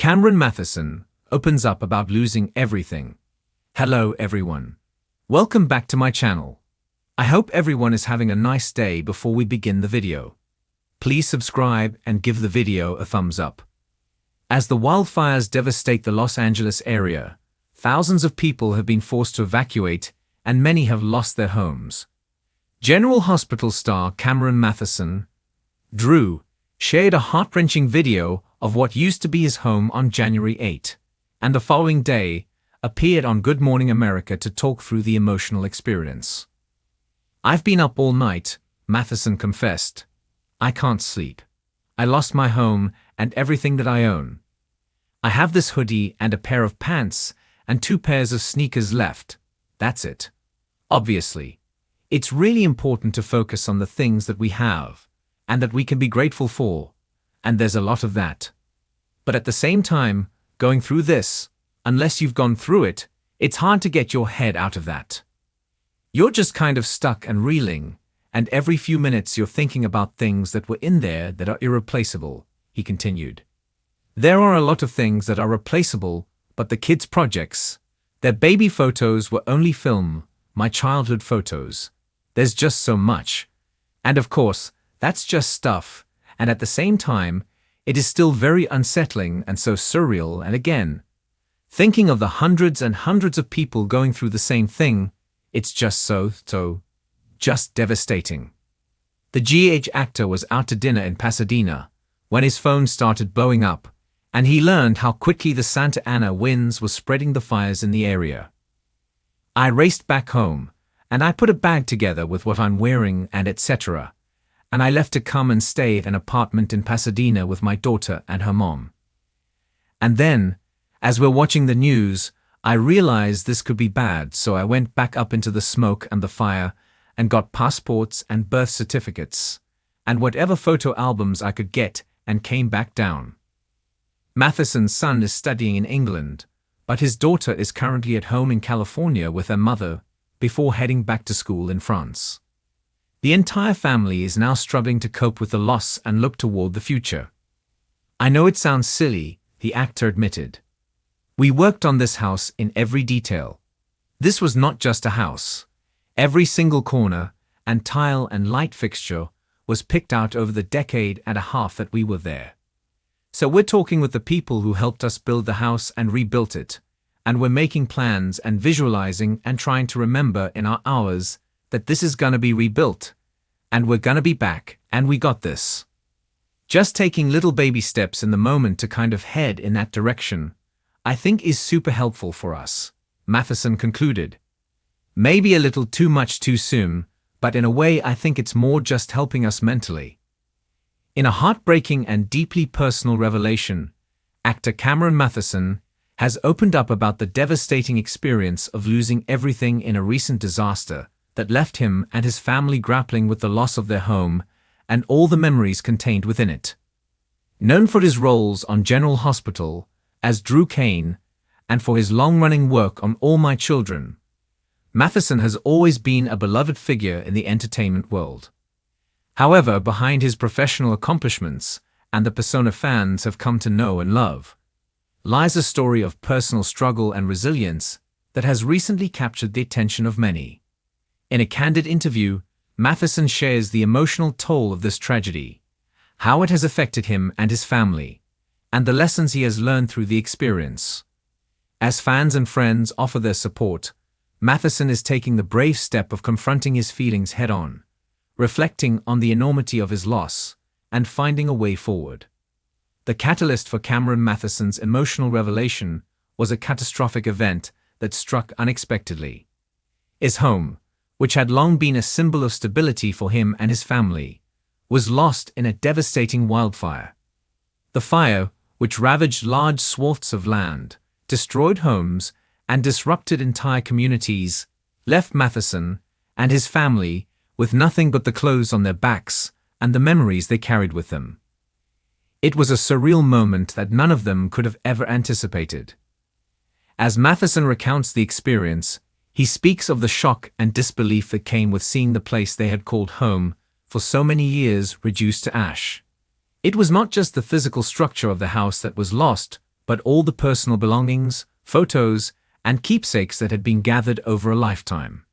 Cameron Mathison opens up about losing everything. Hello everyone. Welcome back to my channel. I hope everyone is having a nice day. Before we begin the video, please subscribe and give the video a thumbs up. As the wildfires devastate the Los Angeles area, thousands of people have been forced to evacuate and many have lost their homes. General Hospital star Cameron Mathison, Drew, shared a heart-wrenching video of what used to be his home on January 8, and the following day appeared on Good Morning America to talk through the emotional experience. "I've been up all night," Mathison confessed. "I can't sleep. I lost my home and everything that I own. I have this hoodie and a pair of pants and 2 pairs of sneakers left. That's it. Obviously, it's really important to focus on the things that we have and that we can be grateful for, and there's a lot of that. But at the same time, going through this, unless you've gone through it, it's hard to get your head out of that. You're just kind of stuck and reeling, and every few minutes you're thinking about things that were in there that are irreplaceable," he continued. "There are a lot of things that are replaceable, but the kids' projects, their baby photos were only film, my childhood photos. There's just so much. And of course, that's just stuff, and at the same time, it is still very unsettling and so surreal, and again, thinking of the hundreds and hundreds of people going through the same thing, it's just just devastating." The GH actor was out to dinner in Pasadena when his phone started blowing up, and he learned how quickly the Santa Ana winds were spreading the fires in the area. "I raced back home, and I put a bag together with what I'm wearing and etc., and I left to come and stay at an apartment in Pasadena with my daughter and her mom. And then, as we're watching the news, I realized this could be bad, so I went back up into the smoke and the fire and got passports and birth certificates and whatever photo albums I could get and came back down." Mathison's son is studying in England, but his daughter is currently at home in California with her mother before heading back to school in France. The entire family is now struggling to cope with the loss and look toward the future. "I know it sounds silly," the actor admitted. "We worked on this house in every detail. This was not just a house. Every single corner and tile and light fixture was picked out over the decade and a half that we were there. So we're talking with the people who helped us build the house and rebuilt it, and we're making plans and visualizing and trying to remember in our hours that this is gonna be rebuilt, and we're gonna be back, and we got this. Just taking little baby steps in the moment to kind of head in that direction, I think is super helpful for us," Mathison concluded. "Maybe a little too much too soon, but in a way I think it's more just helping us mentally." In a heartbreaking and deeply personal revelation, actor Cameron Mathison has opened up about the devastating experience of losing everything in a recent disaster that left him and his family grappling with the loss of their home and all the memories contained within it. Known for his roles on General Hospital as Drew Kane and for his long-running work on All My Children, Mathison has always been a beloved figure in the entertainment world. However, behind his professional accomplishments and the persona fans have come to know and love, lies a story of personal struggle and resilience that has recently captured the attention of many. In a candid interview, Mathison shares the emotional toll of this tragedy, how it has affected him and his family, and the lessons he has learned through the experience. As fans and friends offer their support, Mathison is taking the brave step of confronting his feelings head-on, reflecting on the enormity of his loss, and finding a way forward. The catalyst for Cameron Mathison's emotional revelation was a catastrophic event that struck unexpectedly. His home, which had long been a symbol of stability for him and his family, was lost in a devastating wildfire. The fire, which ravaged large swaths of land, destroyed homes, and disrupted entire communities, left Mathison and his family with nothing but the clothes on their backs and the memories they carried with them. It was a surreal moment that none of them could have ever anticipated. As Mathison recounts the experience, he speaks of the shock and disbelief that came with seeing the place they had called home for so many years reduced to ash. It was not just the physical structure of the house that was lost, but all the personal belongings, photos, and keepsakes that had been gathered over a lifetime.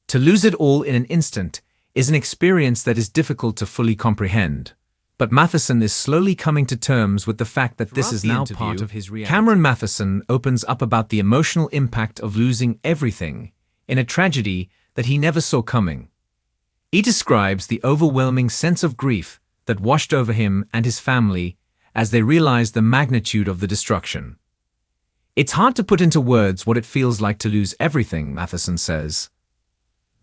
To lose it all in an instant is an experience that is difficult to fully comprehend, but Mathison is slowly coming to terms with the fact that this is now part of his reality. Cameron Mathison opens up about the emotional impact of losing everything in a tragedy that he never saw coming. He describes the overwhelming sense of grief that washed over him and his family as they realized the magnitude of the destruction. It's hard to put into words what it feels like to lose everything, Mathison says.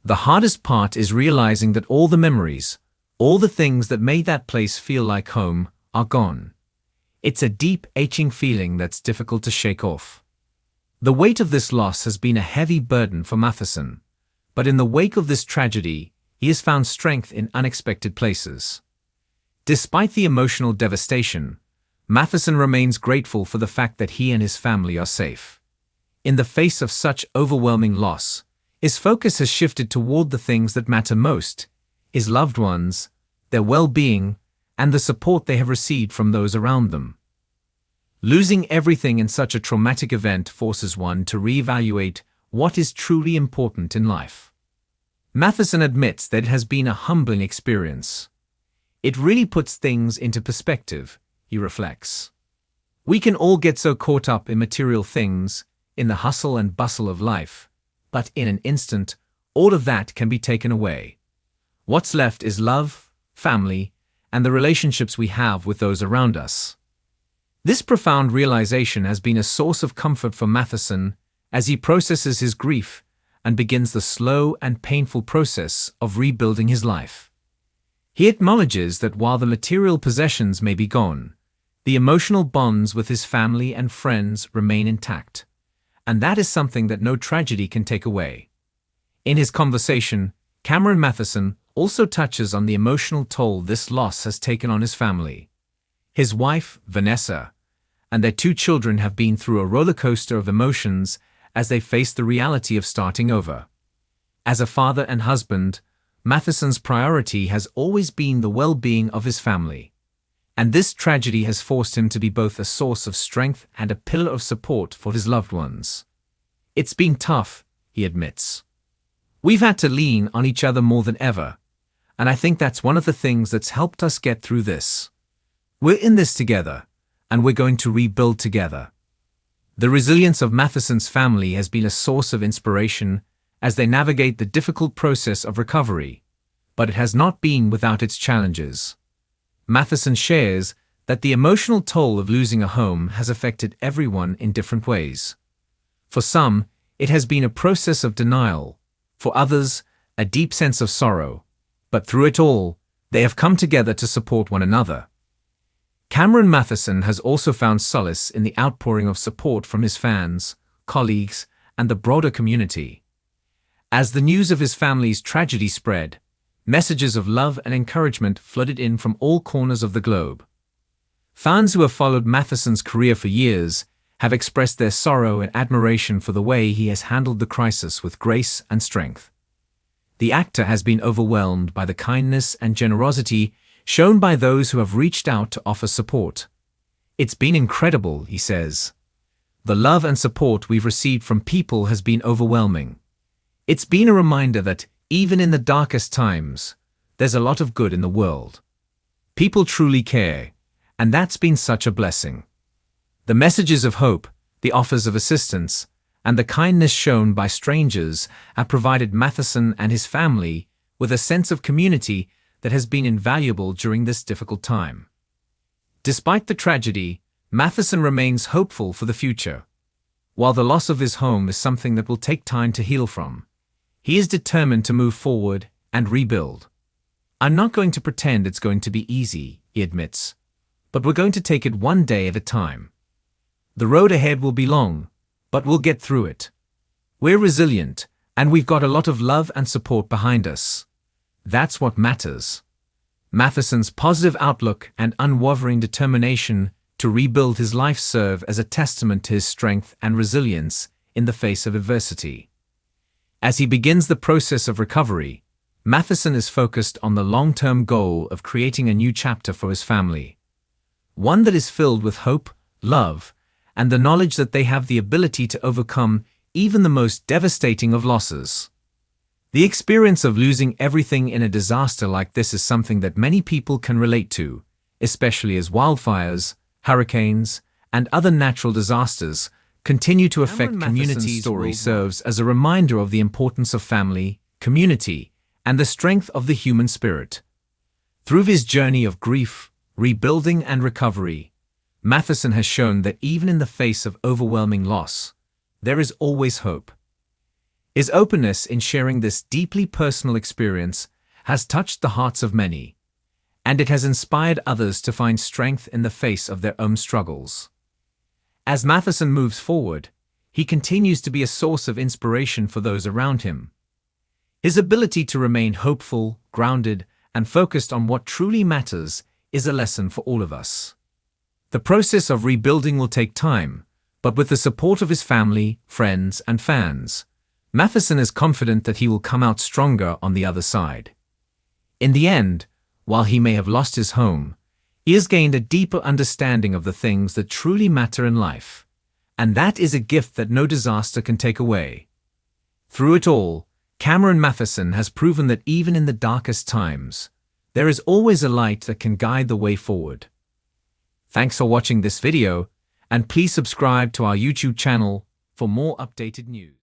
The hardest part is realizing that all the memories, all the things that made that place feel like home, are gone. It's a deep, aching feeling that's difficult to shake off. The weight of this loss has been a heavy burden for Mathison, but in the wake of this tragedy, he has found strength in unexpected places. Despite the emotional devastation, Mathison remains grateful for the fact that he and his family are safe. In the face of such overwhelming loss, his focus has shifted toward the things that matter most: his loved ones, their well-being, and the support they have received from those around them. Losing everything in such a traumatic event forces one to reevaluate what is truly important in life. Mathison admits that it has been a humbling experience. It really puts things into perspective, he reflects. We can all get so caught up in material things, in the hustle and bustle of life, but in an instant, all of that can be taken away. What's left is love, family, and the relationships we have with those around us. This profound realization has been a source of comfort for Mathison as he processes his grief and begins the slow and painful process of rebuilding his life. He acknowledges that while the material possessions may be gone, the emotional bonds with his family and friends remain intact, and that is something that no tragedy can take away. In his conversation, Cameron Mathison also touches on the emotional toll this loss has taken on his family. His wife, Vanessa, and their 2 children have been through a roller coaster of emotions as they face the reality of starting over. As a father and husband, Mathison's priority has always been the well-being of his family, and this tragedy has forced him to be both a source of strength and a pillar of support for his loved ones. It's been tough, he admits. We've had to lean on each other more than ever, and I think that's one of the things that's helped us get through this. We're in this together, and we're going to rebuild together. The resilience of Mathison's family has been a source of inspiration as they navigate the difficult process of recovery, but it has not been without its challenges. Mathison shares that the emotional toll of losing a home has affected everyone in different ways. For some, it has been a process of denial, for others, a deep sense of sorrow, but through it all, they have come together to support one another. Cameron Mathison has also found solace in the outpouring of support from his fans, colleagues, and the broader community. As the news of his family's tragedy spread, messages of love and encouragement flooded in from all corners of the globe. Fans who have followed Mathison's career for years have expressed their sorrow and admiration for the way he has handled the crisis with grace and strength. The actor has been overwhelmed by the kindness and generosity shown by those who have reached out to offer support. It's been incredible, he says. The love and support we've received from people has been overwhelming. It's been a reminder that, even in the darkest times, there's a lot of good in the world. People truly care, and that's been such a blessing. The messages of hope, the offers of assistance, and the kindness shown by strangers have provided Mathison and his family with a sense of community that has been invaluable during this difficult time. Despite the tragedy, Mathison remains hopeful for the future. While the loss of his home is something that will take time to heal from, he is determined to move forward and rebuild. I'm not going to pretend it's going to be easy, he admits, but we're going to take it one day at a time. The road ahead will be long, but we'll get through it. We're resilient, and we've got a lot of love and support behind us. That's what matters. Mathison's positive outlook and unwavering determination to rebuild his life serve as a testament to his strength and resilience in the face of adversity. As he begins the process of recovery, Mathison is focused on the long-term goal of creating a new chapter for his family. One that is filled with hope, love, and the knowledge that they have the ability to overcome even the most devastating of losses. The experience of losing everything in a disaster like this is something that many people can relate to, especially as wildfires, hurricanes, and other natural disasters continue to affect communities. Matheson's story serves as a reminder of the importance of family, community, and the strength of the human spirit. Through his journey of grief, rebuilding, and recovery, Mathison has shown that even in the face of overwhelming loss, there is always hope. His openness in sharing this deeply personal experience has touched the hearts of many, and it has inspired others to find strength in the face of their own struggles. As Mathison moves forward, he continues to be a source of inspiration for those around him. His ability to remain hopeful, grounded, and focused on what truly matters is a lesson for all of us. The process of rebuilding will take time, but with the support of his family, friends, and fans, Mathison is confident that he will come out stronger on the other side. In the end, while he may have lost his home, he has gained a deeper understanding of the things that truly matter in life, and that is a gift that no disaster can take away. Through it all, Cameron Mathison has proven that even in the darkest times, there is always a light that can guide the way forward. Thanks for watching this video, and please subscribe to our YouTube channel for more updated news.